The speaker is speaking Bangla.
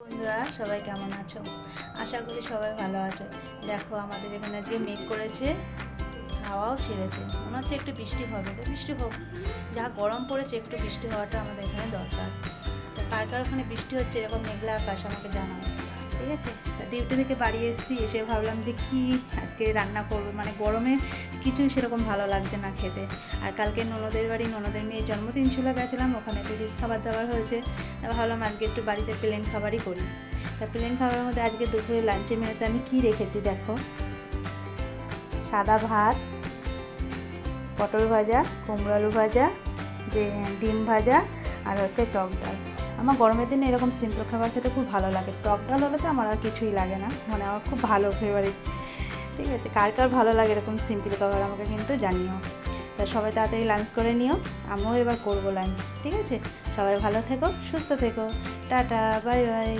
বন্ধুরা সবাই কেমন আছো? আশা করি সবাই ভালো আছো। দেখো আমাদের এখানে আজকে মেঘ করেছে, হাওয়াও ছেড়েছে, মনে হচ্ছে একটু বৃষ্টি হবে। তো বৃষ্টি হোক, যা গরম পড়েছে একটু বৃষ্টি হওয়াটা আমাদের এখানে দরকার। তো কার কার ওখানে বৃষ্টি হচ্ছে এরকম মেঘলা আকাশ আমাকে জানাও, ঠিক আছে? ডিউটি থেকে বাড়ি এসেছি, এসে ভাবলাম যে কী আজকে রান্না করবো, মানে গরমে কিছুই সেরকম ভালো লাগছে না খেতে। আর কালকে ননদের বাড়ি, ননদের মেয়ের জন্মদিন ছিল, গেছিলাম ওখানে একটু রিচ খাবার দাবার হয়েছে। ভাবলাম আজকে একটু বাড়িতে প্লেন খাবারই করি। তা প্লেন খাবারের মধ্যে আজকে দুপুরে লাঞ্চে মেনুতে আমি কী রেখেছি দেখো, সাদা ভাত, পটল ভাজা, কুমড়ো আলু ভাজা, ডিম ভাজা, আর হচ্ছে টক ডাল। আমার গরমের দিনে এরকম সিম্পল খাবার খেতে খুব ভালো লাগে। টক ডাল হলে তো আমার আর কিছুই লাগে না, মানে আমার খুব ভালো ফেভারিট। ঠিক আছে, কার কার ভালো লাগে এরকম সিম্পল খাবার আমাকে কিন্তু জানিও। তা সবাই তাড়াতাড়ি লাঞ্চ করে নিও, আমিও এবার করবো লাঞ্চ। ঠিক আছে, সবাই ভালো থেকো, সুস্থ থেকো, টাটা, বাই বাই।